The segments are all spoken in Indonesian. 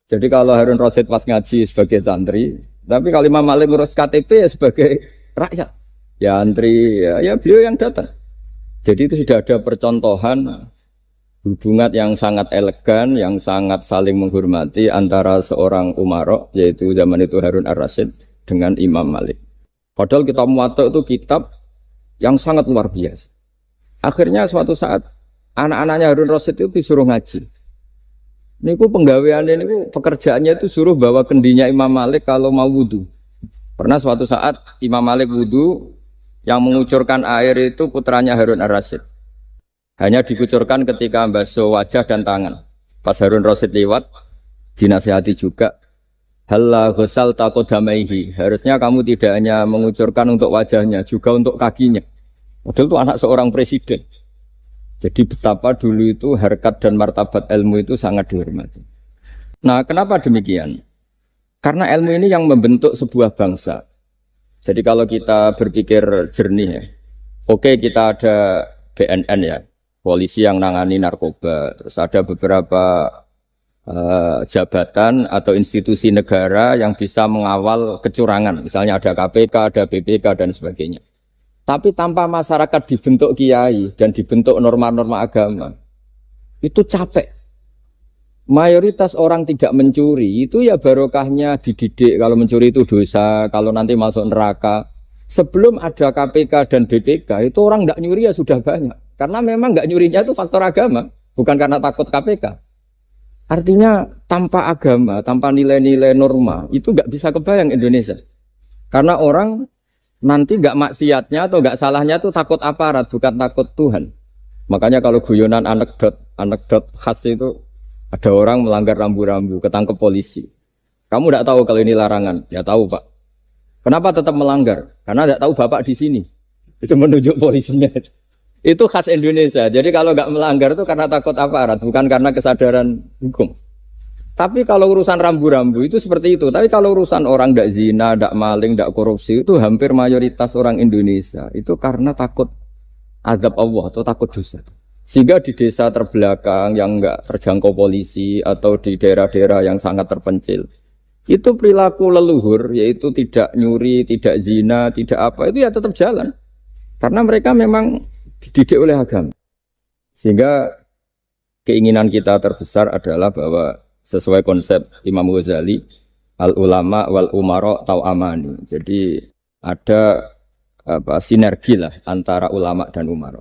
Jadi kalau Harun Rasid pas ngaji sebagai santri, tapi kalau Imam Malik ngurus KTP ya sebagai rakyat. Ya antri, ya beliau yang datang. Jadi itu sudah ada percontohan hubungan yang sangat elegan, yang sangat saling menghormati antara seorang Umaro, yaitu zaman itu Harun Ar-Rasyid, dengan Imam Malik. Padahal kitab Muwatta itu kitab yang sangat luar biasa. Akhirnya suatu saat, anak-anaknya Harun Rasyid itu disuruh ngaji. Niku penggaweannya, niku pekerjaannya itu suruh bawa kendinya Imam Malik kalau mau wudu. Pernah suatu saat Imam Malik wudu, yang mengucurkan air itu putranya Harun Ar-Rasyid. Hanya dikucurkan ketika basuh wajah dan tangan. Pas Harun Rasyid lewat, dinasihati juga. Halla ghusal taqodamaihi. Harusnya kamu tidak hanya mengucurkan untuk wajahnya, juga untuk kakinya. Padahal itu anak seorang presiden. Jadi betapa dulu itu harkat dan martabat ilmu itu sangat dihormati. Nah, kenapa demikian? Karena ilmu ini yang membentuk sebuah bangsa. Jadi kalau kita berpikir jernih ya, oke kita ada BNN ya, polisi yang nangani narkoba, terus ada beberapa jabatan atau institusi negara yang bisa mengawal kecurangan, misalnya ada KPK, ada BPK dan sebagainya. Tapi tanpa masyarakat dibentuk kiai dan dibentuk norma-norma agama, itu capek. Mayoritas orang tidak mencuri, itu ya barokahnya dididik kalau mencuri itu dosa, kalau nanti masuk neraka. Sebelum ada KPK dan BPK, itu orang tidak nyuri ya sudah banyak. Karena memang tidak nyurinya itu faktor agama, bukan karena takut KPK. Artinya tanpa agama, tanpa nilai-nilai norma, itu nggak bisa kebayang Indonesia. Karena orang nanti nggak maksiatnya atau nggak salahnya itu takut aparat, bukan takut Tuhan. Makanya kalau guyonan anekdot khas itu, ada orang melanggar rambu-rambu, ketangkep polisi. Kamu tidak tahu kalau ini larangan? Ya tahu Pak. Kenapa tetap melanggar? Karena tidak tahu Bapak di sini. Itu menunjuk polisinya. Itu khas Indonesia. Jadi kalau nggak melanggar itu karena takut aparat, bukan karena kesadaran hukum. Tapi kalau urusan rambu-rambu itu seperti itu. Tapi kalau urusan orang tidak zina, tidak maling, tidak korupsi, itu hampir mayoritas orang Indonesia. Itu karena takut azab Allah atau takut dosa. Sehingga di desa terbelakang yang enggak terjangkau polisi atau di daerah-daerah yang sangat terpencil, itu perilaku leluhur, yaitu tidak nyuri, tidak zina, tidak apa, itu ya tetap jalan. Karena mereka memang dididik oleh agama. Sehingga keinginan kita terbesar adalah bahwa sesuai konsep Imam Ghazali, al-ulama wal umara tau'amani. Jadi ada sinergi lah antara ulama dan umara.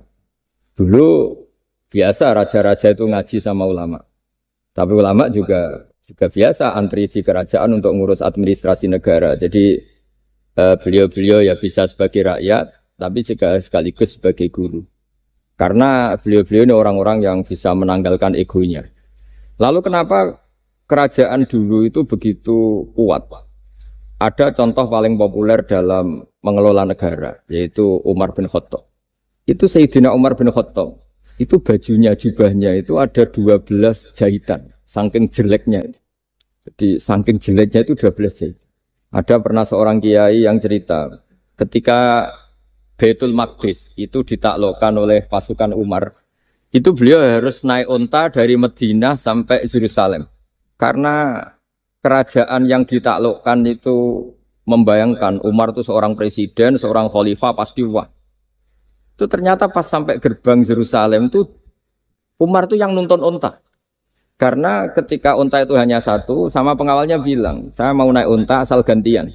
Dulu biasa raja-raja itu ngaji sama ulama. Tapi ulama juga biasa antri di kerajaan untuk ngurus administrasi negara. Jadi beliau-beliau ya bisa sebagai rakyat, tapi juga sekaligus sebagai guru. Karena beliau-beliau ini orang-orang yang bisa menanggalkan egonya. Lalu kenapa kerajaan dulu itu begitu kuat? Ada contoh paling populer dalam mengelola negara, yaitu Umar bin Khattab. Itu Sayyidina Umar bin Khattab. Itu bajunya, jubahnya itu ada 12 jahitan, saking jeleknya. Jadi saking jeleknya itu 12 jahitan. Ada pernah seorang kiai yang cerita, ketika Baitul Maqdis itu ditaklukkan oleh pasukan Umar, itu beliau harus naik unta dari Madinah sampai Yerusalem. Karena kerajaan yang ditaklukkan itu membayangkan Umar itu seorang presiden, seorang khalifah, pasti wah. Itu ternyata pas sampai gerbang Yerusalem itu Umar itu yang nuntun unta. Karena ketika unta itu hanya satu, sama pengawalnya bilang, saya mau naik unta asal gantian.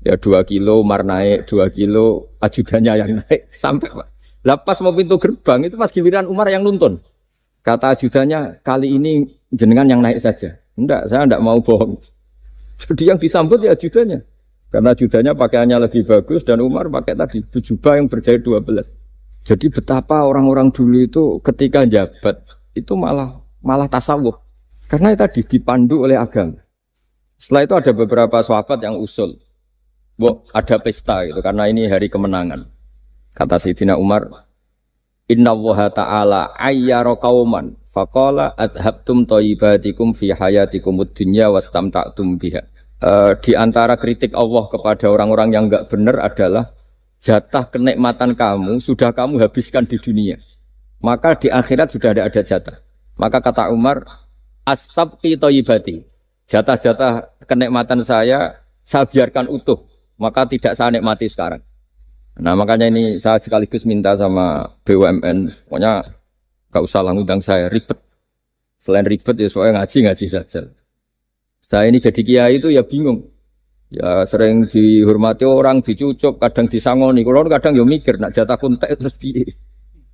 Ya 2 kilo Umar naik, 2 kilo ajudannya yang naik. Sampai Pak. Lepas mau pintu gerbang, itu pas giliran Umar yang nuntun. Kata ajudannya, kali ini jenengan yang naik saja. Enggak, saya enggak mau bohong. Jadi yang disambut ya ajudannya. Karena ajudannya pakaiannya lebih bagus dan Umar pakai tadi jubah yang berjahit 12. Jadi betapa orang-orang dulu itu ketika jabat itu malah tasawuf. Karena tadi dipandu oleh agama. Setelah itu ada beberapa sahabat yang usul. Ada pesta gitu karena ini hari kemenangan. Kata Sayyidina Umar, Inna Allaha ta'ala ayyara qauman faqala adhabtum thayyibatikum fi hayatikumud dunya wastamta'tum biha. Di antara kritik Allah kepada orang-orang yang enggak benar adalah jatah kenikmatan kamu sudah kamu habiskan di dunia. Maka di akhirat sudah ada jatah. Maka kata Umar, astabqi thayyibati. Jatah-jatah kenikmatan saya biarkan utuh, maka tidak saya nikmati sekarang. Nah makanya ini saya sekaligus minta sama BUMN, pokoknya gak usah ngundang saya, ribet. Selain ribet ya soalnya ngaji saja. Saya ini jadi kiai itu ya bingung. Ya sering dihormati orang, dicucuk, kadang disangoni. Kalau kadang ya mikir, nak jatah kontak terus piye.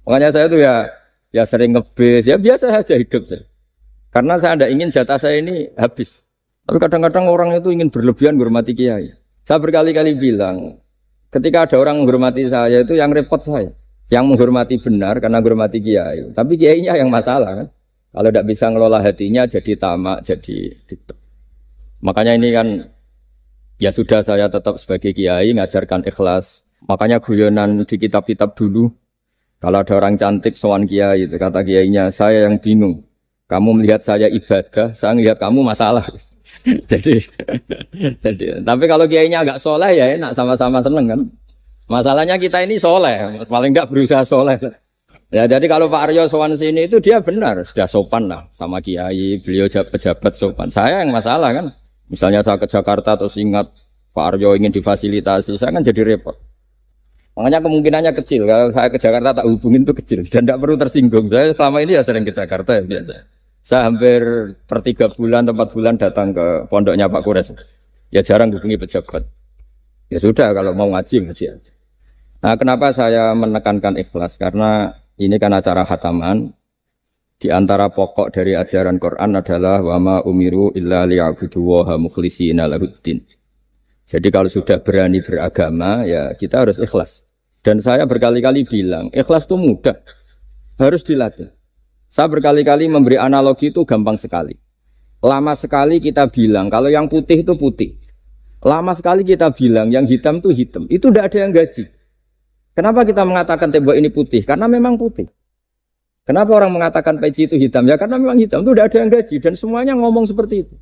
Makanya saya tuh ya sering ngebes, ya biasa saja hidup saya. Karena saya tidak ingin jatah saya ini habis. Tapi kadang-kadang orang itu ingin berlebihan menghormati kiai. Saya berkali-kali bilang, ketika ada orang menghormati saya itu yang repot saya. Yang menghormati benar karena menghormati kiai. Tapi kiainya yang masalah kan. Kalau tidak bisa ngelola hatinya jadi tamak, jadi gitu. Makanya ini kan ya sudah saya tetap sebagai kiai ngajarkan ikhlas. Makanya guyonan di kitab-kitab dulu. Kalau ada orang cantik sowan kiai itu kata kiainya, saya yang bingung. Kamu melihat saya ibadah, saya melihat kamu masalah. jadi tapi kalau kiainya agak soleh ya enak sama-sama seneng kan. Masalahnya kita ini soleh, paling enggak berusaha soleh. Ya jadi kalau Pak Aryo sowan sini itu dia benar, sudah sopan lah sama kiai, beliau pejabat sopan. Saya yang masalah kan. Misalnya saya ke Jakarta terus ingat Pak Aryo ingin difasilitasi, saya kan jadi repot. Makanya kemungkinannya kecil, kalau saya ke Jakarta tak hubungin itu kecil dan tidak perlu tersinggung. Saya selama ini ya sering ke Jakarta ya biasa. Saya hampir per 3 bulan atau 4 bulan datang ke pondoknya Pak Kures. Ya jarang hubungi pejabat. Ya sudah kalau mau ngaji. Nah kenapa saya menekankan ikhlas? Karena ini kan acara khataman. Di antara pokok dari ajaran Quran adalah wa ma umiru illa liya'budullaha mukhlishina lahuddin. Jadi kalau sudah berani beragama ya kita harus ikhlas. Dan saya berkali-kali bilang ikhlas itu mudah. Harus dilatih. Saya berkali-kali memberi analogi itu gampang sekali. Lama sekali kita bilang kalau yang putih itu putih. Lama sekali kita bilang yang hitam itu hitam. Itu tidak ada yang gaji. Kenapa kita mengatakan tembok ini putih? Karena memang putih. Kenapa orang mengatakan peci itu hitam? Ya karena memang hitam. Itu tidak ada yang gaji. Dan semuanya ngomong seperti itu.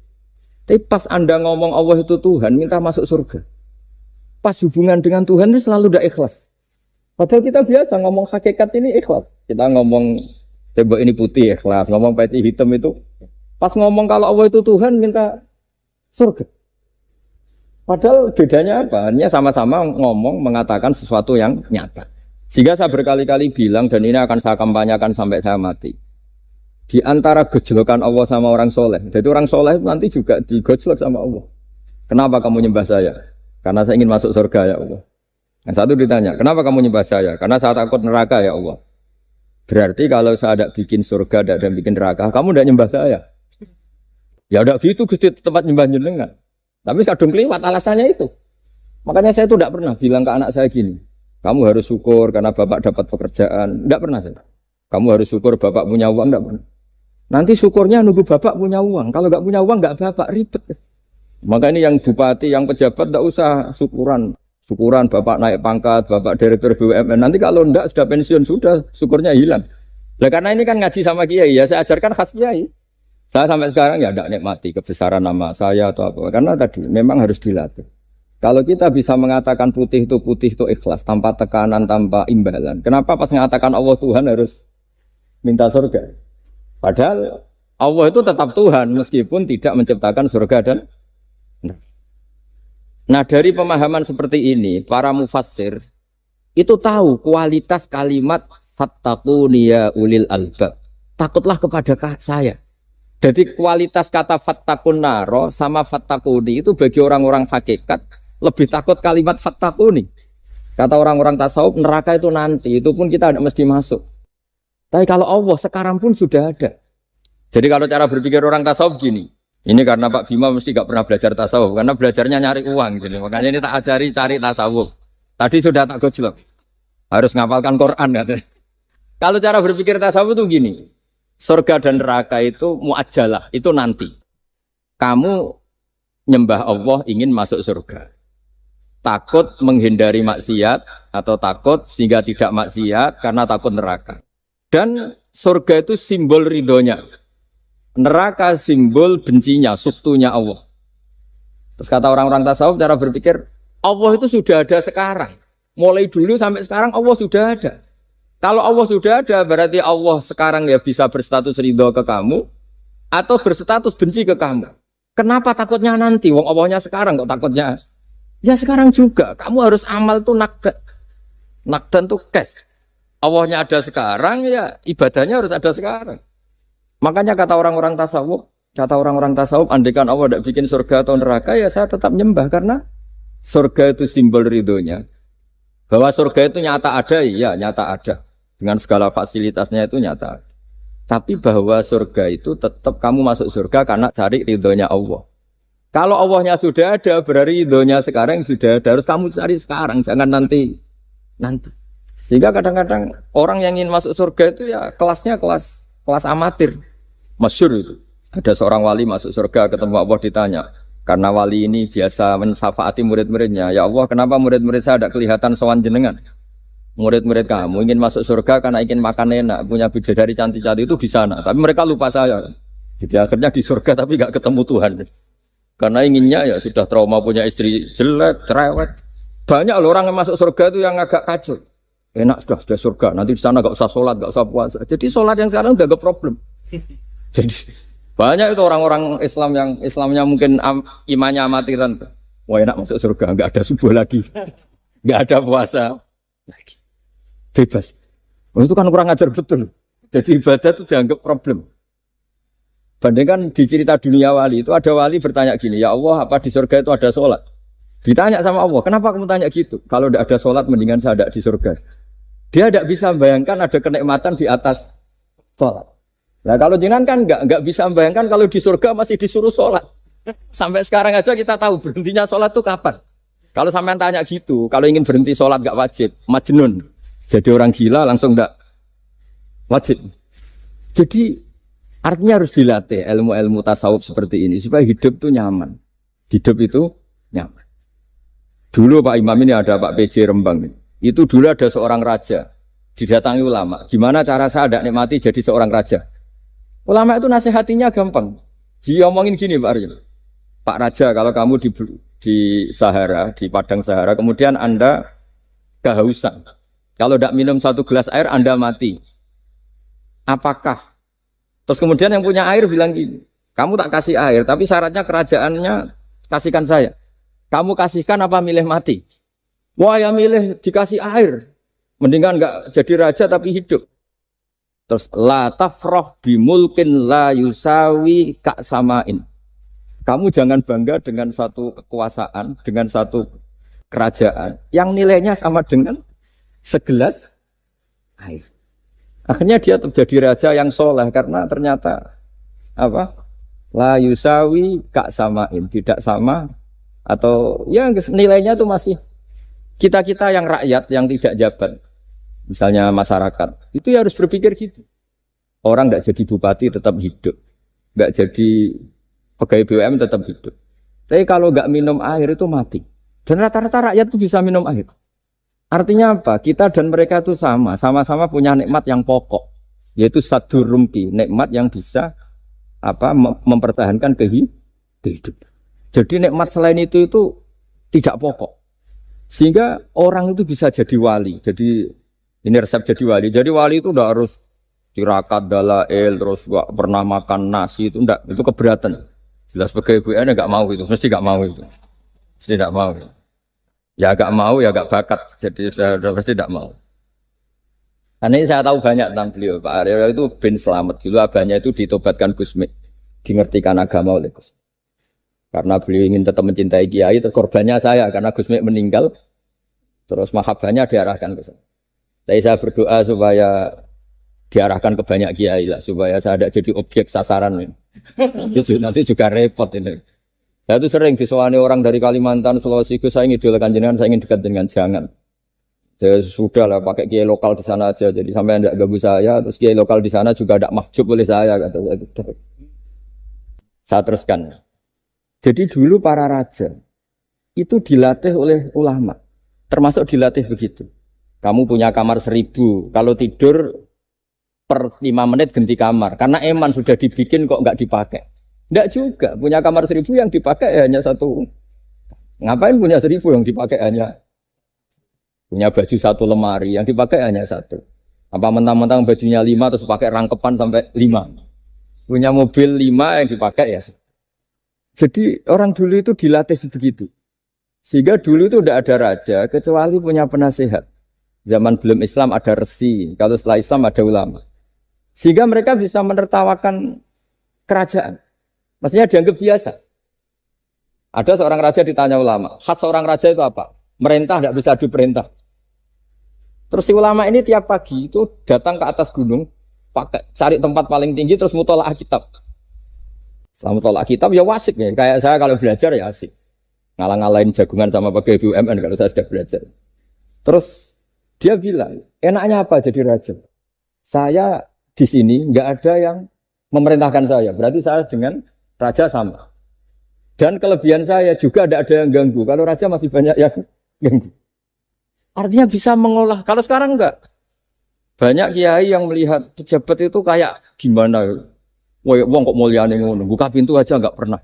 Tapi pas Anda ngomong Allah itu Tuhan, minta masuk surga. Pas hubungan dengan Tuhan ini selalu tidak ikhlas. Padahal kita biasa ngomong hakikat ini ikhlas. Kita ngomong tembok ini putih ikhlas. Ngomong peci hitam itu. Pas ngomong kalau Allah itu Tuhan, minta surga. Padahal bedanya apa? Hanya sama-sama ngomong, mengatakan sesuatu yang nyata. Sehingga saya berkali-kali bilang, dan ini akan saya kampanyakan sampai saya mati. Di antara gejolokan Allah sama orang soleh. Jadi orang soleh itu nanti juga digojlok sama Allah. Kenapa kamu nyembah saya? Karena saya ingin masuk surga ya Allah. Yang satu ditanya, kenapa kamu nyembah saya? Karena saya takut neraka ya Allah. Berarti kalau saya tidak bikin surga, tidak bikin neraka, kamu tidak nyembah saya. Ya udah gitu, Gusti tempat nyembah jenengan. Tapi kadung keliwat alasannya itu. Makanya saya itu tidak pernah bilang ke anak saya gini. Kamu harus syukur karena bapak dapat pekerjaan. Tidak pernah saya. Kamu harus syukur bapak punya uang. Tidak pernah. Nanti syukurnya nunggu bapak punya uang. Kalau nggak punya uang nggak bapak ribet. Maka ini yang bupati, yang pejabat tidak usah syukuran. Syukuran bapak naik pangkat, bapak direktur BUMN. Nanti kalau enggak sudah pensiun sudah syukurnya hilang. Nah karena ini kan ngaji sama kiai ya saya ajarkan khas kiai. Saya sampai sekarang ya tidak nikmati kebesaran nama saya atau apa. Karena tadi memang harus dilatih. Kalau kita bisa mengatakan putih itu ikhlas, tanpa tekanan, tanpa imbalan. Kenapa pas mengatakan Allah Tuhan harus minta surga? Padahal Allah itu tetap Tuhan meskipun tidak menciptakan surga dan nah dari pemahaman seperti ini, para mufassir itu tahu kualitas kalimat fattaquni ya ulil albab. Takutlah kepada saya. Jadi kualitas kata fattaqun naro sama fattaquni itu bagi orang-orang hakikat lebih takut kalimat fattaquni. Kata orang-orang tasawuf neraka itu nanti, itu pun kita tidak mesti masuk. Tapi kalau Allah sekarang pun sudah ada. Jadi kalau cara berpikir orang tasawuf gini, ini karena Pak Bima mesti gak pernah belajar tasawuf, karena belajarnya nyari uang. Gitu. Makanya ini tak ajari cari tasawuf. Tadi sudah tak gojlok. Harus ngapalkan Quran. Katanya. Kalau cara berpikir tasawuf itu gini, surga dan neraka itu muajjalah, itu nanti. Kamu nyembah Allah ingin masuk surga. Takut menghindari maksiat atau takut sehingga tidak maksiat karena takut neraka. Dan surga itu simbol ridhonya. Neraka simbol bencinya, suktunya Allah. Terus kata orang-orang tasawuf cara berpikir, Allah itu sudah ada sekarang. Mulai dulu sampai sekarang Allah sudah ada. Kalau Allah sudah ada, berarti Allah sekarang ya bisa berstatus ridho ke kamu, atau berstatus benci ke kamu. Kenapa takutnya nanti? Wong Allahnya sekarang kok takutnya? Ya sekarang juga. Kamu harus amal tuh nakdan. Nakdan tuh cash. Allahnya ada sekarang, ya ibadahnya harus ada sekarang. Makanya kata orang-orang tasawuf, andaikan Allah tidak bikin surga atau neraka, ya saya tetap nyembah karena surga itu simbol ridhonya. Bahwa surga itu nyata ada, ya nyata ada. Dengan segala fasilitasnya itu nyata. Tapi bahwa surga itu tetap kamu masuk surga karena cari ridhonya Allah. Kalau Allahnya sudah ada, berarti ridhonya sekarang sudah ada. Harus kamu cari sekarang, jangan nanti. Sehingga kadang-kadang orang yang ingin masuk surga itu ya kelasnya kelas amatir. Masyhur itu. Ada seorang wali masuk surga ketemu Allah ditanya. Karena wali ini biasa mensyafaati murid-muridnya. Ya Allah, kenapa murid-murid saya tidak kelihatan sowan jenengan? Murid-murid kamu ingin masuk surga karena ingin makan enak, punya bidadari cantik-cantik itu di sana. Tapi mereka lupa saya. Jadi akhirnya di surga tapi nggak ketemu Tuhan. Karena inginnya ya sudah trauma punya istri jelek, cerewet. Banyak loh orang yang masuk surga itu yang agak kacau. Enak sudah surga, nanti di sana nggak usah sholat, nggak usah puasa. Jadi sholat yang sekarang udah gak problem. Jadi banyak itu orang-orang Islam yang Islamnya mungkin imannya amatiran. Wah enak masuk surga, nggak ada subuh lagi, nggak ada puasa lagi. Bebas. Oh, itu kan kurang ajar betul. Jadi ibadah itu dianggap problem. Bandingkan di cerita dunia wali itu ada wali bertanya gini, ya Allah apa di surga itu ada sholat? Ditanya sama Allah, kenapa kamu tanya gitu? Kalau tidak ada sholat mendingan saya tidak di surga. Dia tidak bisa membayangkan ada kenikmatan di atas sholat. Nah kalau jenengan kan nggak bisa membayangkan kalau di surga masih disuruh sholat. Sampai sekarang aja kita tahu berhentinya sholat itu kapan. Kalau sampean tanya gitu, kalau ingin berhenti sholat nggak wajib, majnun. Jadi orang gila langsung nggak wajib. Jadi artinya harus dilatih ilmu-ilmu tasawuf seperti ini supaya hidup itu nyaman. Hidup itu nyaman. Dulu Pak Imam ini ada Pak PJ Rembang. Itu dulu ada seorang raja didatangi ulama. Gimana cara saya tidak nikmati jadi seorang raja? Ulama itu nasihatinya gampang. Dia omongin gini Pak Aryo. Pak Raja kalau kamu di Sahara, di padang Sahara, kemudian Anda kehausan. Kalau tidak minum satu gelas air Anda mati. Apakah? Terus kemudian yang punya air bilang gini, kamu tak kasih air, tapi syaratnya kerajaannya kasihkan saya. Kamu kasihkan apa milih mati? Wah ya milih dikasih air. Mendingan enggak jadi raja tapi hidup. Terus la tafrah bimulkin la yusawi kak samain. Kamu jangan bangga dengan satu kekuasaan, dengan satu kerajaan yang nilainya sama dengan segelas air. Akhirnya dia terjadi raja yang soleh karena ternyata apa? La yusawi kak samain, tidak sama atau ya nilainya itu masih kita-kita yang rakyat yang tidak jabat. Misalnya masyarakat, itu ya harus berpikir gitu. Orang tidak jadi bupati tetap hidup, nggak jadi pegawai BUMN tetap hidup. Tapi kalau nggak minum air itu mati. Dan rata-rata rakyat itu bisa minum air. Artinya apa? Kita dan mereka itu sama-sama punya nikmat yang pokok, yaitu sadur rumpi, nikmat yang bisa mempertahankan kehidupan. Jadi nikmat selain itu tidak pokok. Sehingga orang itu bisa jadi wali. Jadi ini resep jadi wali. Jadi wali itu udah harus tirakat dalail, terus gak pernah makan nasi itu enggak, itu keberatan. Jelas sebagai BUMN enggak mau itu, mesti enggak mau itu. Mesti enggak mau. Ya enggak mau ya enggak bakat. Jadi udah pasti enggak mau. Karena ini saya tahu banyak tentang beliau. Pak Aryo itu bin selamat dulu abahnya itu ditobatkan Gusmi, dingertikan agama oleh Gusmi. Karena beliau ingin tetap mencintai kiai, korbannya saya karena Gusmi meninggal, terus mahabbahnya diarahkan ke saya. Tapi saya berdoa supaya diarahkan ke banyak kiai lah, supaya saya tidak jadi objek sasaran. Nanti juga repot ini. Saya itu sering disewani orang dari Kalimantan, Sulawesi, saya ingin idolakan jenengan, saya ingin dekat dengan jangan. Saya sudah lah pakai kiai lokal di sana aja, jadi sampai tidak ganggu saya, terus kiai lokal di sana juga tidak mahjub oleh saya, kata saya. Saya teruskan. Jadi dulu para raja itu dilatih oleh ulama, termasuk dilatih begitu. Kamu punya kamar 1000, kalau tidur per 5 menit ganti kamar. Karena eman sudah dibikin kok nggak dipakai. Nggak juga, punya kamar 1000 yang dipakai hanya satu. Ngapain punya 1000 yang dipakai hanya? Punya baju satu lemari yang dipakai hanya satu. Apa mentang-mentang bajunya 5 terus pakai rangkepan sampai 5. Punya mobil 5 yang dipakai ya. Jadi orang dulu itu dilatih sebegitu. Sehingga dulu itu tidak ada raja kecuali punya penasehat. Zaman belum Islam ada resi, kalau setelah Islam ada ulama. Sehingga mereka bisa menertawakan kerajaan. Maksudnya dianggap biasa. Ada seorang raja ditanya ulama, khas seorang raja itu apa? Merintah tidak bisa diperintah. Terus si ulama ini tiap pagi itu datang ke atas gunung, cari tempat paling tinggi terus mutolaah kitab. Setelah mutolaah kitab ya wasik ya. Kayak saya kalau belajar ya asik. Ngalang-ngalain jagungan sama pegawai BUMN kalau saya sudah belajar. Terus dia bilang, enaknya apa jadi raja? Saya di sini nggak ada yang memerintahkan saya. Berarti saya dengan raja sama. Dan kelebihan saya juga tidak ada yang ganggu. Kalau raja masih banyak yang ganggu. Artinya bisa mengolah. Kalau sekarang enggak. Banyak kiai yang melihat pejabat itu kayak gimana. Wong kok mulyane ngono. Buka pintu aja enggak pernah.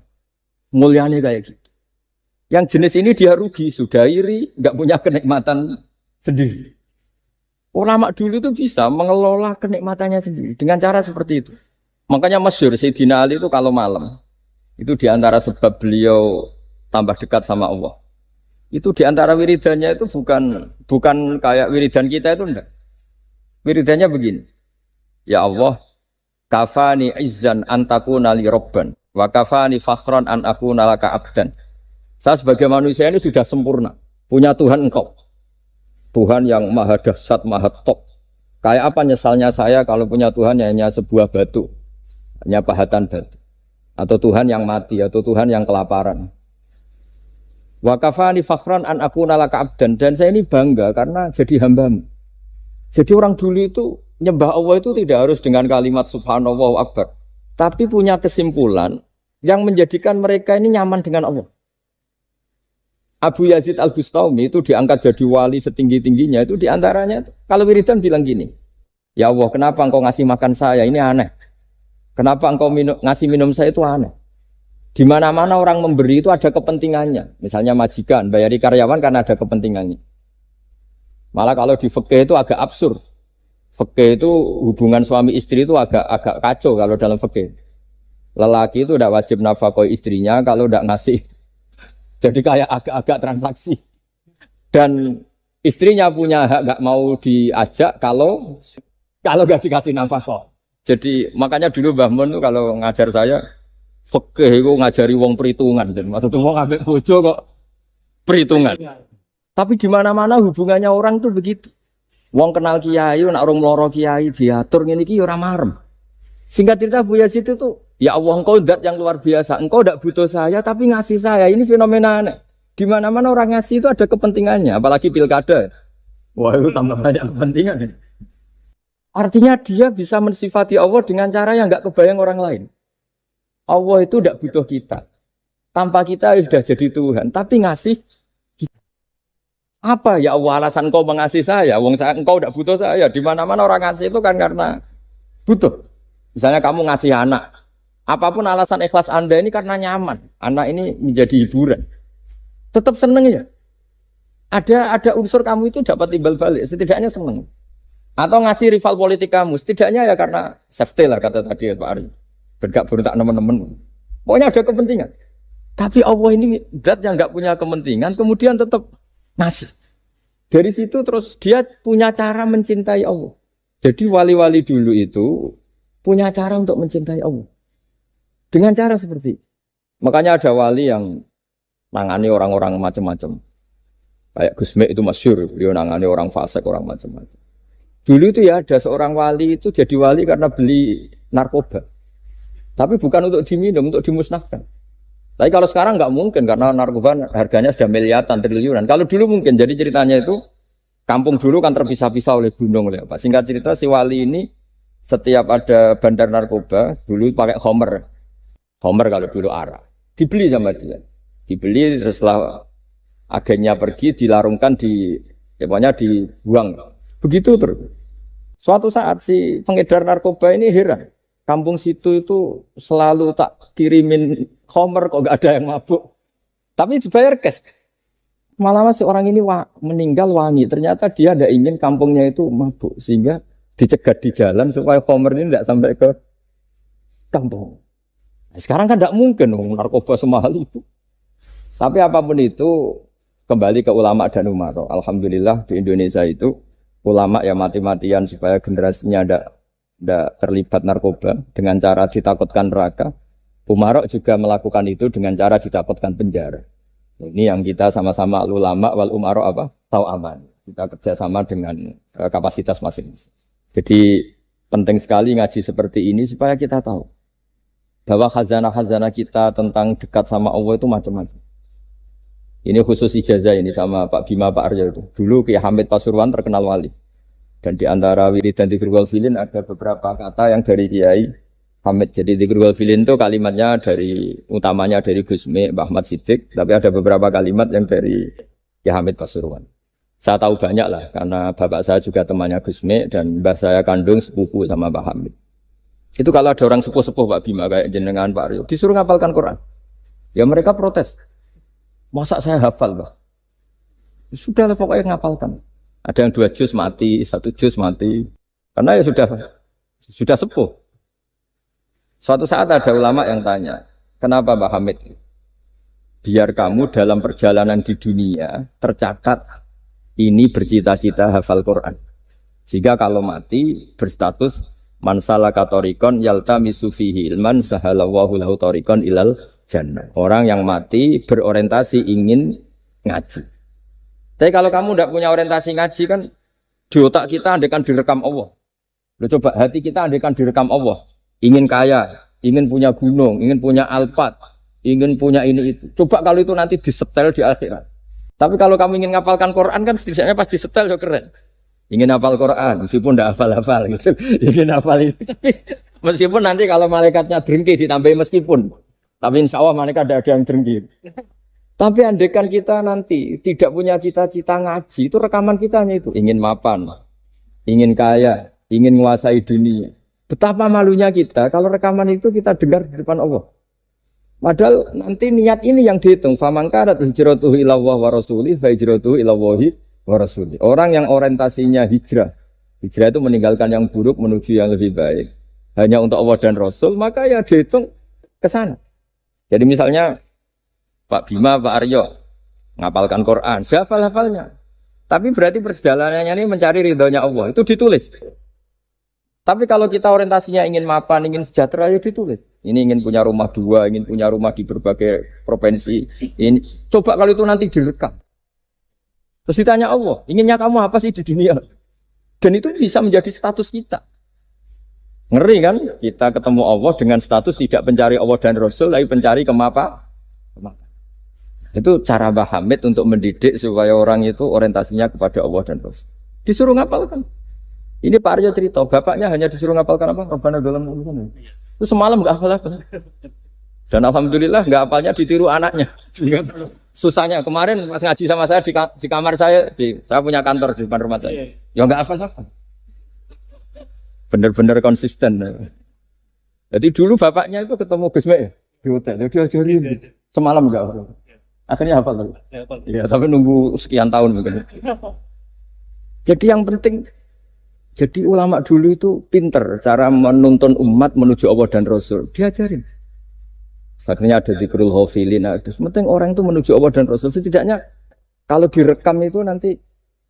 Mulyane kayak gitu. Yang jenis ini dia rugi. Sudah iri. Enggak punya kenikmatan sendiri. Ulama dulu itu bisa mengelola kenikmatannya sendiri. Dengan cara seperti itu. Makanya masyhur Sayyidina Ali itu kalau malam. Itu diantara sebab beliau tambah dekat sama Allah. Itu diantara wiridannya itu bukan kayak wiridan kita itu enggak. Wiridannya begini. Ya Allah, kafani izzan antakuna li robban, wa kafani fakhran an akuna laka abdan. Saya sebagai manusia ini sudah sempurna. Punya Tuhan engkau. Tuhan yang maha dahsyat, maha top. Kayak apa nyesalnya saya kalau punya Tuhan hanya sebuah batu. Hanya pahatan batu. Atau Tuhan yang mati, atau Tuhan yang kelaparan. Wa kafani fakhran an akuna laka abdan. Dan saya ini bangga karena jadi hambamu. Jadi orang dulu itu nyembah Allah itu tidak harus dengan kalimat subhanallah akbar. Tapi punya kesimpulan yang menjadikan mereka ini nyaman dengan Allah. Abu Yazid Al-Bustami itu diangkat jadi wali setinggi-tingginya. Itu diantaranya, kalau wiridan bilang gini. Ya Allah, kenapa engkau ngasih makan saya? Ini aneh. Kenapa engkau ngasih minum saya itu aneh. Di mana-mana orang memberi itu ada kepentingannya. Misalnya majikan, bayari karyawan karena ada kepentingannya. Malah kalau di fikih itu agak absurd. Fikih itu hubungan suami istri itu agak kacau kalau dalam fikih. Lelaki itu tidak wajib nafkahi istrinya kalau tidak ngasih. Jadi kayak agak-agak transaksi. Dan istrinya punya hak nggak mau diajak kalau nggak dikasih nafkah. Jadi makanya dulu Mbah Mun itu kalau ngajar saya fikih itu ngajari wong perhitungan. Maksudnya wong ambek bojo kok perhitungan. Tapi di mana-mana hubungannya orang tuh begitu. Wong kenal kiai, nak orang meloro kiai diatur ngene iki ora marem. Singkat cerita Bu Yazid itu, ya Allah engkau zat yang luar biasa. Engkau tidak butuh saya tapi ngasih saya. Ini fenomena aneh. Di mana-mana orang ngasih itu ada kepentingannya, apalagi pilkada. Wah, itu tambah banyak kepentingan. Artinya dia bisa mensifati Allah dengan cara yang enggak kebayang orang lain. Allah itu tidak butuh kita. Tanpa kita sudah jadi Tuhan, tapi ngasih kita. Apa ya Allah alasan engkau mengasih saya? Engkau tidak butuh saya. Di mana-mana orang ngasih itu kan karena butuh. Misalnya kamu ngasih anak, apapun alasan ikhlas Anda ini karena nyaman. Anak ini menjadi hiburan. Tetap seneng ya. Ada unsur kamu itu dapat timbal balik, setidaknya seneng. Atau ngasih rival politik kamu, setidaknya ya karena safety lah kata tadi Pak Ari. Bergak berontak teman-teman. Pokoknya ada kepentingan. Tapi Allah ini zat yang nggak punya kepentingan, kemudian tetap ngasih. Dari situ terus dia punya cara mencintai Allah. Jadi wali-wali dulu itu punya cara untuk mencintai Allah. Dengan cara seperti itu. Makanya ada wali yang nangani orang-orang macam-macam. Kayak Gusme itu masyhur, beliau nangani orang fasik, orang macam-macam. Dulu itu ya ada seorang wali itu jadi wali karena beli narkoba. Tapi bukan untuk diminum, untuk dimusnahkan. Tapi kalau sekarang nggak mungkin karena narkoba harganya sudah miliaran, triliunan. Kalau dulu mungkin. Jadi ceritanya itu kampung dulu kan terpisah-pisah oleh gunung, oleh apa. Singkat cerita si wali ini setiap ada bandar narkoba dulu pakai homer. Homer kalau dulu arak. Dibeli sama dia. Dibeli setelah agennya pergi dilarungkan pokoknya dibuang. Begitu terus. Suatu saat si pengedar narkoba ini heran. Kampung situ itu selalu tak kirimin homer kok gak ada yang mabuk. Tapi dibayar cash. Malah si orang ini meninggal wangi. Ternyata dia tidak ingin kampungnya itu mabuk. Sehingga dicegat di jalan supaya homer ini tidak sampai ke kampung. Sekarang kan tidak mungkin narkoba semahal itu. Tapi apapun itu kembali ke ulama dan umaro. Alhamdulillah di Indonesia itu ulama yang mati-matian supaya generasinya tidak terlibat narkoba dengan cara ditakutkan neraka. Umaro juga melakukan itu dengan cara ditakutkan penjara. Ini yang kita sama-sama ulama wal umaro apa? Tahu aman. Kita kerjasama dengan kapasitas masing-masing. Jadi penting sekali ngaji seperti ini supaya kita tahu bahwa khazanah-khazanah kita tentang dekat sama Allah itu macam-macam. Ini khusus ijazah ini sama Pak Bima, Pak Aryo itu. Dulu Kiai Hamid Pasuruan terkenal wali. Dan di antara wirid dan dzikrul filin ada beberapa kata yang dari Kiai Hamid. Jadi dzikrul filin itu kalimatnya utamanya dari Gusmi, Mbah Ahmad Siddiq. Tapi ada beberapa kalimat yang dari Kiai Hamid Pasuruan. Saya tahu banyak lah, karena bapak saya juga temannya Gusmi dan mbah saya kandung sepupu sama Mbah Hamid. Itu kalau ada orang sepuh-sepuh Pak Bima kayak jenengan Pak Aryo, disuruh ngapalkan Quran. Ya mereka protes. Masa saya hafal, Pak? Sudah lah pokoknya ngapalkan. Ada yang 2 juz mati, 1 juz mati. Karena ya sudah sepuh. Suatu saat ada ulama yang tanya, kenapa Pak Hamid? Biar kamu dalam perjalanan di dunia tercatat ini bercita-cita hafal Quran. Sehingga kalau mati berstatus man salaka thoriqan yaltamisu fihi ilman sahalallahu lahu thoriqan ilal jannah. Orang yang mati berorientasi ingin ngaji. Tapi kalau kamu tidak punya orientasi ngaji kan di otak kita andaikan direkam Allah. Loh, coba hati kita andaikan direkam Allah. Ingin kaya, ingin punya gunung, ingin punya alpat, ingin punya ini itu. Coba kalau itu nanti disetel di akhirat. Tapi kalau kamu ingin ngapalkan Quran kan setidaknya pas disetel ya keren. Ingin hafal Quran meskipun tidak hafal-hafal gitu. Ingin hafal itu. Meskipun nanti kalau malaikatnya drengki ditambahin meskipun. Tapi insya Allah mereka ada yang drengki. Tapi andaikan kita nanti tidak punya cita-cita ngaji, itu rekaman kita hanya itu. Ingin mapan, ingin kaya, ingin menguasai dunia. Betapa malunya kita kalau rekaman itu kita dengar di depan Allah. Padahal nanti niat ini yang dihitung. Faman kanat hijratuhu ila Allah wa rasulih fa hijratuhu ila Allahi wa rasulih. Orang yang orientasinya hijrah. Hijrah itu meninggalkan yang buruk menuju yang lebih baik. Hanya untuk Allah dan Rasul, maka ya dihitung ke sana. Jadi misalnya Pak Bima, Pak Aryo ngapalkan Quran, hafal-hafalnya. Tapi berarti perjalanannya ini mencari ridhonya Allah. Itu ditulis. Tapi kalau kita orientasinya ingin mapan, ingin sejahtera, ya ditulis. Ini ingin punya rumah 2, ingin punya rumah di berbagai provinsi. Ini coba kalau itu nanti direkam. Terus ditanya Allah, inginnya kamu apa sih di dunia? Dan itu bisa menjadi status kita. Ngeri kan? Kita ketemu Allah dengan status tidak pencari Allah dan Rasul, tapi pencari kemapan. Itu cara Mbah Hamid untuk mendidik supaya orang itu orientasinya kepada Allah dan Rasul. Disuruh ngapalkan. Ini Pak Aryo cerita, bapaknya hanya disuruh ngapalkan apa? Rabbana dalam urusan. Itu semalam enggak hafal. Dan alhamdulillah enggak hafalnya ditiru anaknya. Susahnya kemarin pas ngaji sama saya di kamar saya, saya punya kantor di depan rumah saya. Ya enggak hafal. Bener-bener konsisten. Jadi dulu bapaknya itu ketemu Gus Mek di hotel, dia ajarin semalam enggak hafal. Akhirnya hafal. Ya, tapi nunggu sekian tahun mungkin. Jadi yang penting, jadi ulama dulu itu pinter cara menuntun umat menuju Allah dan Rasul. Diajarin. Akhirnya ada dzikrul ghafilin. Penting orang itu menuju Allah dan Rasul. Setidaknya kalau direkam itu nanti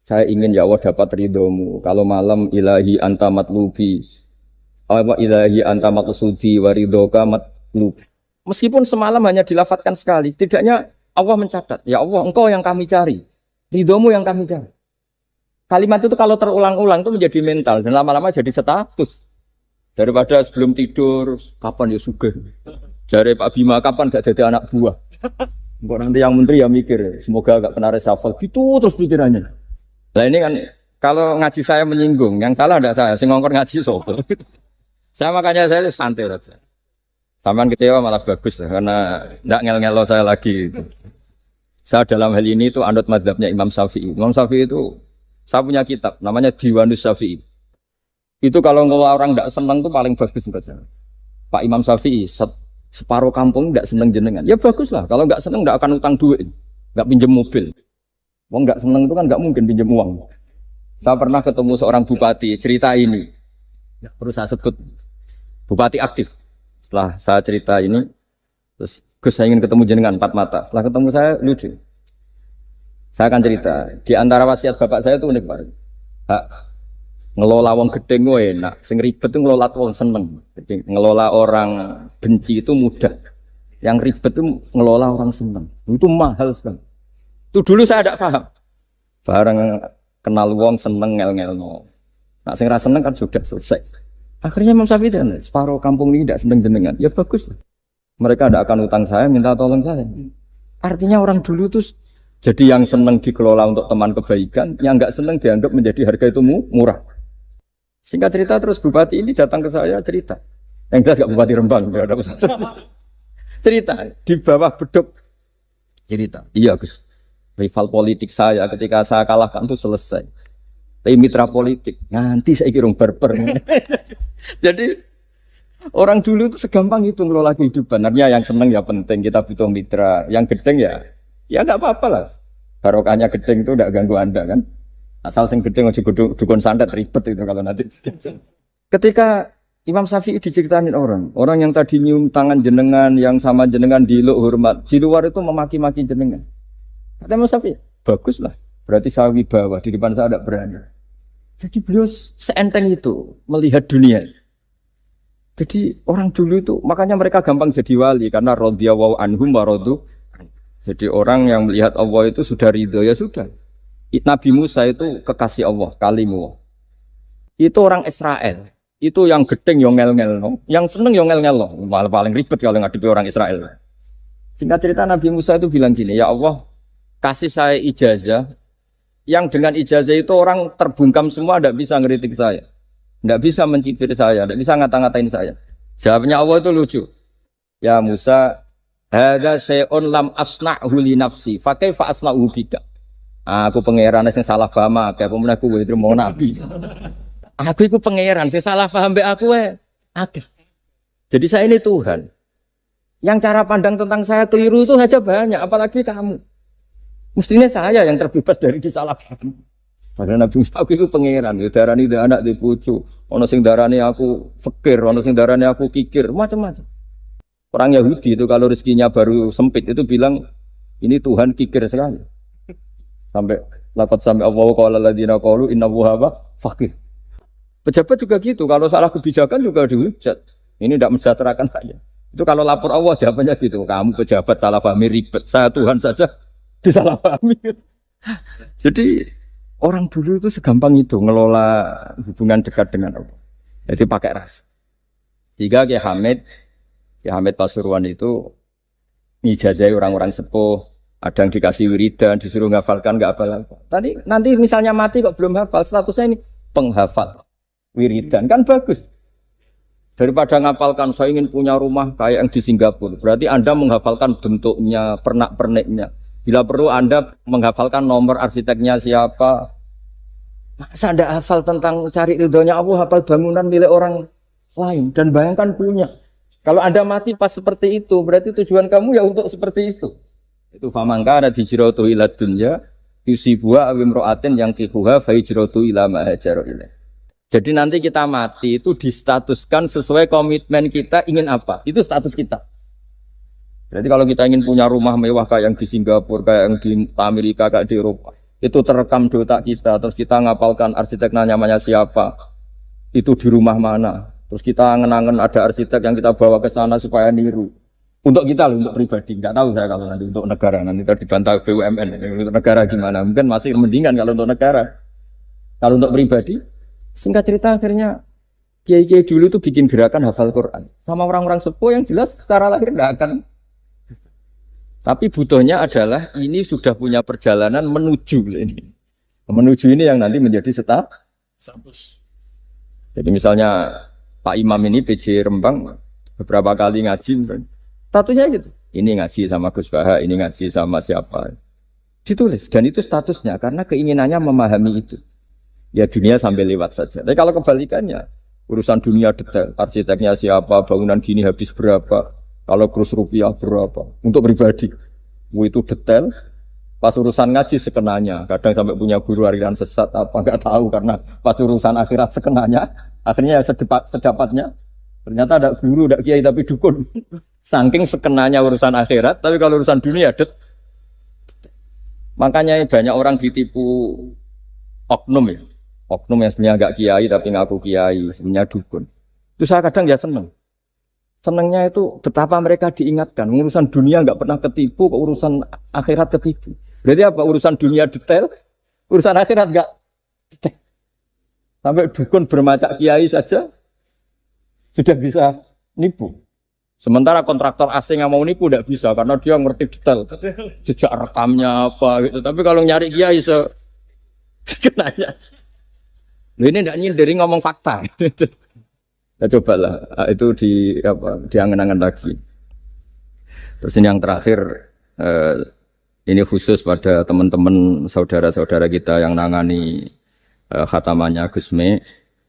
saya ingin ya Allah dapat ridhomu. Kalau malam ilahi anta matlubi. Apa ilahi anta maqsudi wa ridhoka matlubi. Meskipun semalam hanya dilafadzkan sekali, tidaknya Allah mencatat, ya Allah engkau yang kami cari, ridhomu yang kami cari. Kalimat itu kalau terulang-ulang itu menjadi mental dan lama-lama jadi status. Daripada sebelum tidur, kapan ya sugih. Jare Pak Bima kapan gak jadi anak buah. Engkau nanti yang menteri ya mikir, semoga gak kena reshuffle. Gitu terus pikirannya. Nah ini kan kalau ngaji saya menyinggung, yang salah tidak saya, sing ngongkor ngaji sopo. Saya makanya saya santai saja. Sampean kecewa malah bagus karena tidak ngel-ngelo saya lagi. Saya dalam hal ini itu anut mazhabnya Imam Syafi'i. Imam Syafi'i itu saya punya kitab namanya Diwanus Syafi'i. Itu kalau orang tidak senang itu paling bagus menurut saya. Pak Imam Syafi'i separuh kampung tidak senang jenengan. Ya bagus lah. Kalau nggak senang tidak akan utang duit, nggak pinjam mobil. Wong nggak senang itu kan nggak mungkin pinjam uang. Saya pernah ketemu seorang bupati cerita ini. Perlu saya sebut bupati aktif. Setelah saya cerita ini, Terus Gus saya ingin ketemu jenengan empat mata. Setelah ketemu saya lucu. Saya akan cerita. Di antara wasiat bapak saya itu unik banget. Ngelola wong gedeng enak. Sing ribet itu ngelola wong seneng. Jadi ngelola orang benci itu mudah. Yang ribet itu ngelola orang seneng. Itu mahal sekali. Itu dulu saya tidak paham. Barang kenal wong seneng ngel-ngel no. Nah sing ra seneng kan sudah selesai. Akhirnya Imam Syafi'i dan separuh kampung ini tidak seneng jenengan. Ya bagus. Mereka tidak akan utang saya, minta tolong saya. Artinya orang dulu itu jadi yang seneng dikelola untuk teman kebaikan, yang nggak seneng dianggap menjadi harga itu murah. Singkat cerita terus bupati ini datang ke saya cerita. Yang jelas nggak bupati Rembang, nggak ada usaha. Cerita di bawah beduk. Cerita. Iya Gus. Rival politik saya ketika saya kalahkan itu selesai. Tapi mitra politik nanti saya kira berper. Jadi orang dulu itu segampang itu ngelola kehidupan. Artinya yang seneng ya penting kita butuh mitra. Yang gedeng ya nggak apa-apa lah. Barokahnya gedeng itu nggak ganggu Anda kan. Asal sing gedeng aja dukun santet ribet itu kalau nanti. Ketika Imam Syafi'i diceritain orang yang tadi nyium tangan jenengan, yang sama jenengan diluk hormat, di luar itu memaki-maki jenengan. Kata Imam Syafi'i, bagus lah. Berarti saya wibawa, di depan saya tidak berani. Jadi beliau seenteng itu melihat dunia. Jadi orang dulu itu, makanya mereka gampang jadi wali karena radhiyallahu anhum wa radu. Jadi orang yang melihat Allah itu sudah ridho ya sudah. Nabi Musa itu kekasih Allah, kalimu. Itu orang Israel. Itu yang gedeng yang ngel-ngel no. Yang seneng yang ngel-ngel no. Malah paling ribet kalau ngadepi orang Israel. Singkat cerita Nabi Musa itu bilang gini, ya Allah, kasih saya ijazah. Yang dengan ijazah itu orang terbungkam semua tidak bisa ngeritik saya. Tidak bisa mencibir saya, tidak bisa ngata-ngatain saya. Jawabnya Allah itu lucu. Ya Musa, hadza syai'un lam asna'hu li nafsi, fa kaifa asna'hu bika. Aku pangeran sing salah paham akeh, pemen aku kuwi terima nabi. Aku iku pangeran sing salah paham mbek aku akeh. Jadi saya ini Tuhan. Yang cara pandang tentang saya keliru itu saja banyak, apalagi kamu. Mestinya saya yang terbebas dari disalahkan. Padahal Nabi Musa aku itu pangeran, ya darani anak di bojo, ono sing darani aku fakir, ono sing darani aku kikir, macam-macam. Orang Yahudi itu kalau rezekinya baru sempit itu bilang ini Tuhan kikir sekali. Sampai Allah qala alladziina qalu innahu faqir. Pejabat juga gitu, kalau salah kebijakan juga dihujat. Ini tidak mensejahterakan rakyat. Itu kalau lapor Allah jawabannya gitu, kamu pejabat salah paham ribet, saya Tuhan saja disalahpahami. Jadi orang dulu itu segampang itu ngelola hubungan dekat dengan Allah. Jadi pakai rasa. Jika Kiai Hamid Pasuruan itu ngijazai orang-orang sepuh, ada yang dikasih wiridan, disuruh ngafalkan, nggak hafal. Tadi nanti misalnya mati kok belum hafal, statusnya ini penghafal wiridan kan bagus. Daripada ngapalkan saya ingin punya rumah kayak yang di Singapura, berarti Anda menghafalkan bentuknya, pernak-perniknya. Bila perlu Anda menghafalkan nomor arsiteknya siapa. Masa Anda hafal tentang cari ridhonya Allah, hafal bangunan milik orang lain dan bayangkan punya. Kalau Anda mati pas seperti itu, berarti tujuan kamu ya untuk seperti itu. Itu famangkara hijratu ila dunya yusibuha awim ro'atin yang tihuha fa hijratu ila ma hajaru ilaih. Jadi nanti kita mati itu distatuskan sesuai komitmen kita ingin apa. Itu status kita. Berarti kalau kita ingin punya rumah mewah kayak yang di Singapura, kayak yang di Amerika, kayak di Eropa, itu terekam di otak kita. Terus kita ngapalkan arsiteknya namanya siapa, itu di rumah mana. Terus kita angen-angen ada arsitek yang kita bawa ke sana supaya niru. Untuk kita loh, untuk pribadi. Nggak tahu saya kalau nanti untuk negara, nanti dibantah BUMN. Untuk negara gimana? Mungkin masih mendingan kalau untuk negara. Kalau untuk pribadi, singkat cerita akhirnya kiai-kiai dulu itu bikin gerakan hafal Quran. Sama orang-orang sepuh yang jelas secara lahir nggak akan. Tapi butuhnya adalah ini sudah punya perjalanan menuju ini. Menuju ini yang nanti menjadi status. Jadi misalnya Pak Imam ini PJ Rembang beberapa kali ngaji misalnya. Statusnya gitu. Ini ngaji sama Gus Baha, ini ngaji sama siapa. Ditulis dan itu statusnya karena keinginannya memahami itu. Ya dunia sambil lewat saja. Tapi kalau kebalikannya urusan dunia detail, arsiteknya siapa, bangunan gini habis berapa. Kalau kurs rupiah berapa? Untuk pribadi, itu detail. Pas urusan ngaji sekenanya. Kadang sampai punya guru aliran sesat apa nggak tahu karena pas urusan akhirat sekenanya. Akhirnya sedapatnya. Ternyata ada guru, ada kiai tapi dukun. Saking sekenanya urusan akhirat, tapi kalau urusan dunia makanya banyak orang ditipu oknum ya. Oknum yang sebenarnya enggak kiai tapi ngaku kiai, sebenarnya dukun. Itu saya kadang ya seneng. Senengnya itu betapa mereka diingatkan. Urusan dunia enggak pernah ketipu, kok urusan akhirat ketipu. Berarti apa? Urusan dunia detail, urusan akhirat enggak detail. Sampai dukun bermacak kiai saja sudah bisa nipu. Sementara kontraktor asing yang mau nipu tidak bisa karena dia ngerti detail jejak rekamnya apa gitu. Tapi kalau nyari kiai kenanya, ini tidak nyindir ngomong fakta. Ya cobalah itu diangen-angen lagi. Terus ini yang terakhir ini khusus pada teman-teman saudara-saudara kita yang nangani khatamannya Gusme.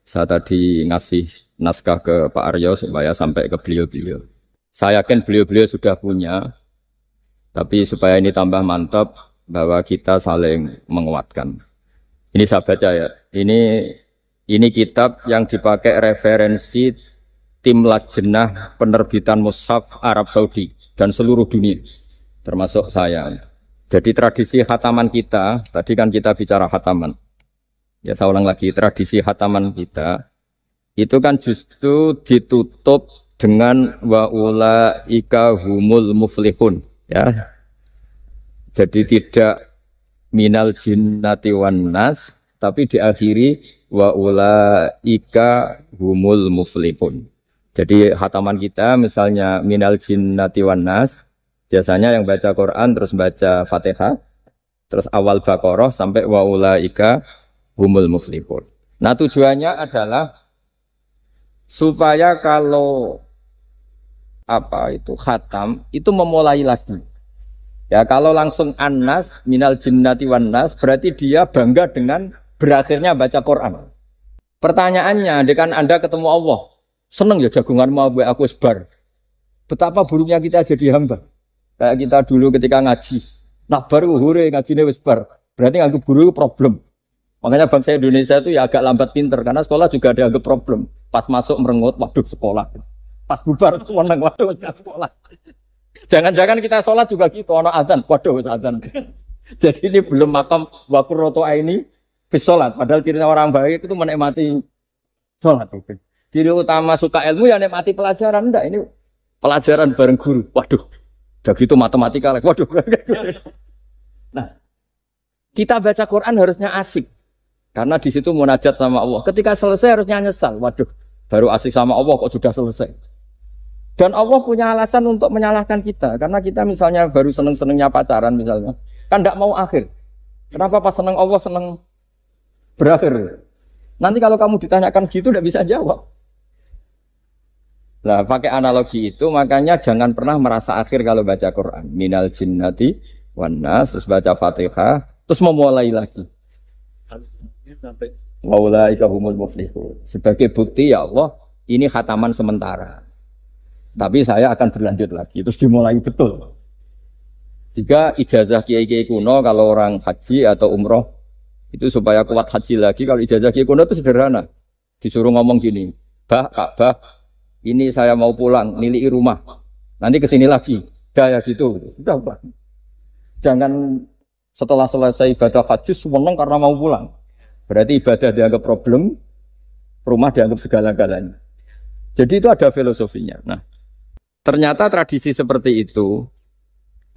Saya tadi ngasih naskah ke Pak Aryo supaya sampai ke beliau-beliau. Saya yakin beliau-beliau sudah punya, tapi supaya ini tambah mantap bahwa kita saling menguatkan. Ini saya baca ya. Ini kitab yang dipakai referensi tim lajnah penerbitan mushaf Arab Saudi dan seluruh dunia, termasuk saya. Jadi tradisi khataman kita, tadi kan kita bicara khataman. Ya saya ulang lagi, tradisi khataman kita itu kan justru ditutup dengan wa ulaika humul muflihun, ya. Jadi tidak minal jinnati wan nas, tapi diakhiri wa ulaika humul muflihun. Jadi khataman kita misalnya minal jinnati wan nas, biasanya yang baca Quran terus baca Fatihah, terus awal Baqarah sampai wa ulaika humul muflihun. Nah, tujuannya adalah supaya kalau khatam itu memulai lagi. Ya, kalau langsung An-Nas minal jinnati wan nas berarti dia bangga dengan berakhirnya baca Quran. Pertanyaannya, dengan Anda ketemu Allah, seneng ya jagunganmu aku sebar. Betapa buruknya kita jadi hamba. Kayak kita dulu ketika ngaji. Nah, baru hure ngajine wis bar. Berarti nganggep guru problem. Makanya bangsa Indonesia itu ya agak lambat pinter karena sekolah juga dianggap problem. Pas masuk merengut, waduh sekolah. Pas bubar seneng, waduh sekolah. Jangan-jangan kita sholat juga gitu, ono adzan, waduh adzan. Jadi ini belum makam wakuroto ini bis sholat. Padahal cirinya orang baik itu menikmati sholat. Ciri utama suka ilmu ya nikmati pelajaran. Enggak, ini pelajaran bareng guru. Waduh, udah gitu matematika lagi. Waduh. Nah, kita baca Quran harusnya asik. Karena di situ munajat sama Allah. Ketika selesai harusnya nyesal. Waduh, baru asik sama Allah kok sudah selesai. Dan Allah punya alasan untuk menyalahkan kita. Karena kita misalnya baru seneng-senengnya pacaran misalnya. Kan tidak mau akhir. Kenapa pas seneng Allah seneng berakhir? Nanti kalau kamu ditanyakan gitu tidak bisa jawab. Nah, pakai analogi itu makanya jangan pernah merasa akhir kalau baca Quran. Minal jinnati wan nas, terus baca Fatihah, terus memulai lagi. Wa ulaika humul muflihun. Sebagai bukti ya Allah, ini khataman sementara. Tapi saya akan berlanjut lagi, terus dimulai betul. Jika ijazah kiai-kiai kuno kalau orang haji atau umroh itu supaya kuat haji lagi, kalau ijazah kiai kuno itu sederhana. Disuruh ngomong gini, Ka'bah, ini saya mau pulang, nilai rumah. Nanti kesini lagi, ya gitu. Udah, Pak. Jangan setelah selesai ibadah haji seneng karena mau pulang. Berarti ibadah dianggap problem, rumah dianggap segala-galanya. Jadi itu ada filosofinya. Nah, ternyata tradisi seperti itu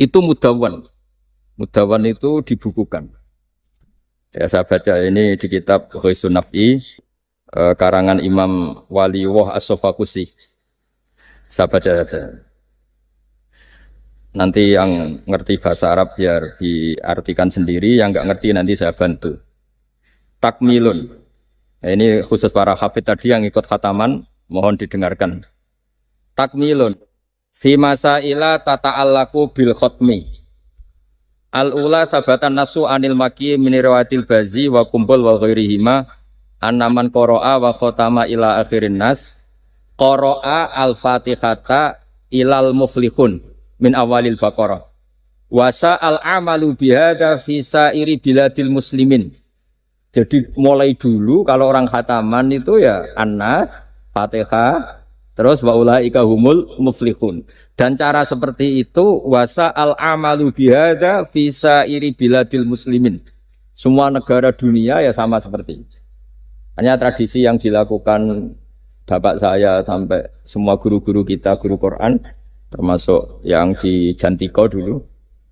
mudawwan. Mudawwan itu dibukukan. Ya, saya baca ini di kitab Ghisun Naf'i, karangan Imam Waliwah As-Sofakusi. Saya baca saja. Nanti yang ngerti bahasa Arab biar diartikan sendiri, yang nggak ngerti nanti saya bantu. Takmilun. Nah, ini khusus para hafid tadi yang ikut khataman, mohon didengarkan. Takmilun. Fi masaila tata'allaku bil khotmi. Al-ula sabatan nasu anil maki min riwayatil bazi wa kumpul wa ghairihima annaman qara'a wa khotama ila akhirin nas qara'a al-fatihata ilal muflihun min awalil baqarah wa sa'al amalu bihada fi sa'iri biladil muslimin. Jadi mulai dulu kalau orang khataman itu ya An-Nas, Fatihah, Terus wa ulaika humul muflihun. Dan cara seperti itu wasa al amalu bihada fi sairi biladil muslimin. Semua negara dunia ya sama seperti itu. Hanya tradisi yang dilakukan bapak saya sampai semua guru-guru kita, guru Quran, termasuk yang di Jantiko dulu,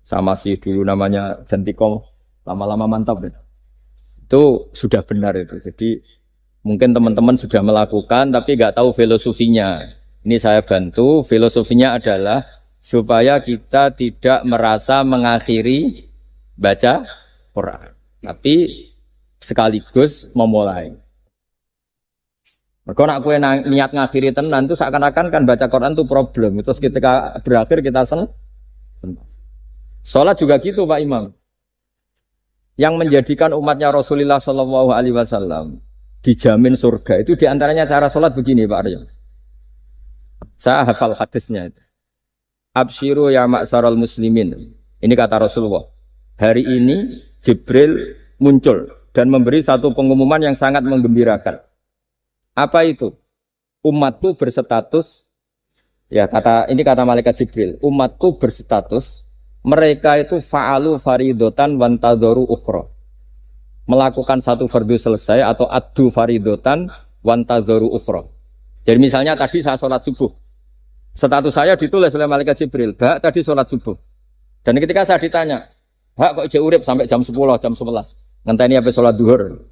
sama si dulu namanya Jantiko, lama-lama mantap ya. Itu sudah benar itu. Jadi mungkin teman-teman sudah melakukan tapi nggak tahu filosofinya. Ini saya bantu, filosofinya adalah supaya kita tidak merasa mengakhiri baca Quran, tapi sekaligus memulai. Mereka nak kue niat ngakhiri tenan itu seakan-akan kan baca Quran itu problem. Terus ketika berakhir kita senang. Sholat juga gitu Pak Imam. Yang menjadikan umatnya Rasulullah Shallallahu Alaihi Wasallam dijamin surga itu diantaranya cara sholat begini Pak Aryo. Saya hafal hadisnya itu. Absyiru ya ma'syaral muslimin. Ini kata Rasulullah. Hari ini Jibril muncul dan memberi satu pengumuman yang sangat menggembirakan. Apa itu? Umatku berstatus, ya ini kata malaikat Jibril, umatku berstatus, mereka itu fa'alu faridotan wantadoru ukhra. Melakukan satu fardu selesai atau addu faridotan wantadoru ukhra. Jadi misalnya tadi saya sholat subuh, status saya ditulis oleh malaikat Jibril, Bak tadi sholat subuh. Dan ketika saya ditanya, Bak kok ijek urip sampai jam 10, jam 11, ngenteni habis sholat duhur.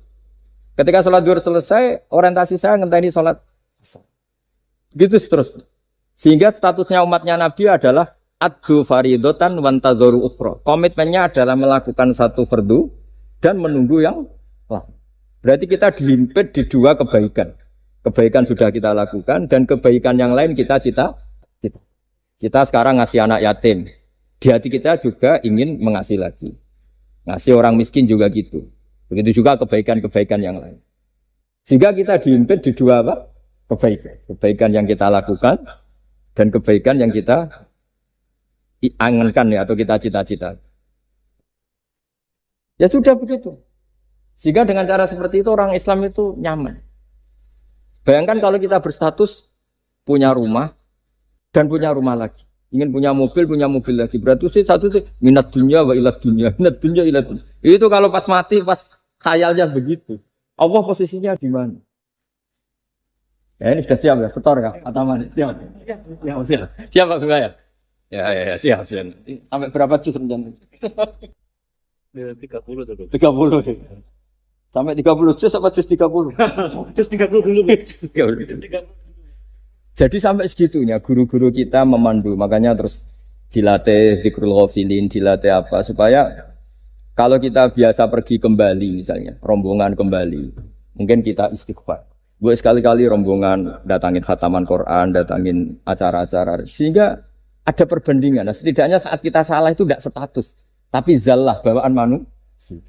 Ketika sholat duhur selesai, orientasi saya ngenteni sholat. Gitu terus. Sehingga statusnya umatnya Nabi adalah addu faridotan wantadoru ukhra. Komitmennya adalah melakukan satu fardu dan menunggu yang lain. Berarti kita dihimpit di dua kebaikan. Kebaikan sudah kita lakukan dan kebaikan yang lain kita cita. Kita sekarang ngasih anak yatim. Di hati kita juga ingin mengasih lagi. Ngasih orang miskin juga gitu. Begitu juga kebaikan-kebaikan yang lain. Sehingga kita dihimpit di dua apa? Kebaikan. Kebaikan yang kita lakukan dan kebaikan yang kita angankan ya, atau kita cita-cita. Ya sudah begitu. Sehingga dengan cara seperti itu orang Islam itu nyaman. Bayangkan kalau kita berstatus punya rumah dan punya rumah lagi. Ingin punya mobil lagi. Berarti satu sih minat dunia wa ilat dunia. Minat dunia ilat dunia. Itu kalau pas mati, pas khayalnya begitu. Allah posisinya di mana? Ya ini sudah siap ya, setor kak? Atau mana? Siap. Ya, siap. Siap Pak Gaya. Ya, siap. Sampai berapa juz rencana? 30. Sampai 30 juz apa juz 30? Juz 30 dulu. Jadi sampai segitunya guru-guru kita memandu, makanya terus dilatih dzikrul ghafilin, dilatih apa supaya kalau kita biasa pergi kembali misalnya, rombongan kembali, mungkin kita istighfar. Gue sekali-kali rombongan datangin khataman Quran, datangin acara-acara, sehingga ada perbandingan. Nah, setidaknya saat kita salah itu tidak status, tapi zallah bawaan manusia.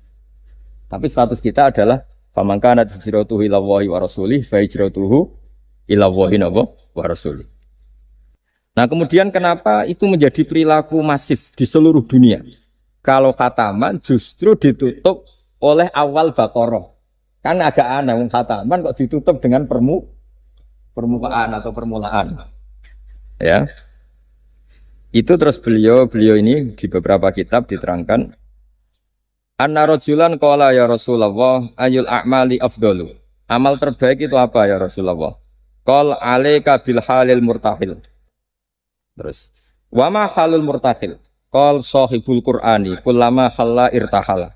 Tapi status kita adalah faman kana hijratuhu ila Allahi wa rasulih fa hijratuhu ila Allahi wa rasulih. Nah, kemudian kenapa itu menjadi perilaku masif di seluruh dunia? Kalau khataman justru ditutup oleh awal Baqarah. Kan agak aneh khataman kok ditutup dengan permukaan atau permulaan. Ya. Itu terus beliau ini di beberapa kitab diterangkan anna rajulan qala ya Rasulullah ayul a'mali afdalu. Amal terbaik itu apa ya Rasulullah? Qal alaika bil halil murtahil. Terus wa ma halul murtahil? Qal sahibul Qur'ani kullama khalla irtahala.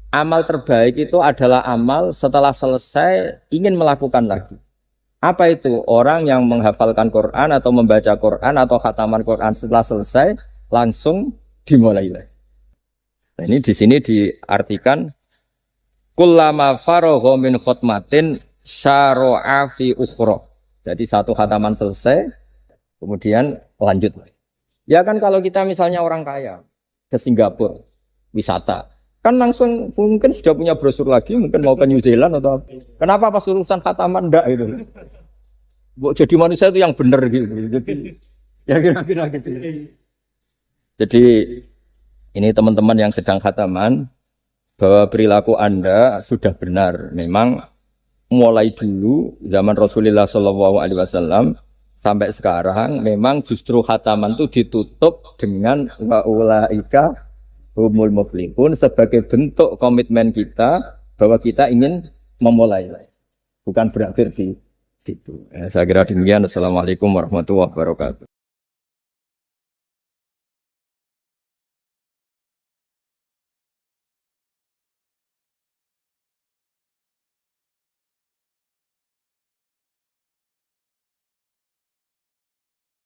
Amal terbaik itu adalah amal setelah selesai ingin melakukan lagi. Apa itu? Orang yang menghafalkan Quran atau membaca Quran atau khataman Quran setelah selesai langsung dimulai lagi. Nah, ini di sini diartikan kullama faragha min khutmatin syara'a fi ukhra. Jadi satu khataman selesai kemudian lanjut. Ya kan kalau kita misalnya orang kaya ke Singapura wisata kan langsung mungkin sudah punya brosur lagi, mungkin mau ke New Zealand atau kenapa pas urusan khataman enggak gitu. Jadi manusia itu yang benar gitu. Jadi ya kira-kira gitu. Jadi ini teman-teman yang sedang khataman bahwa perilaku Anda sudah benar. Memang mulai dulu zaman Rasulullah SAW sampai sekarang memang justru khataman itu ditutup dengan wa ulaika humul muflihun sebagai bentuk komitmen kita bahwa kita ingin memulai, bukan berakhir di situ. Saya kira demikian. Assalamualaikum warahmatullahi wabarakatuh.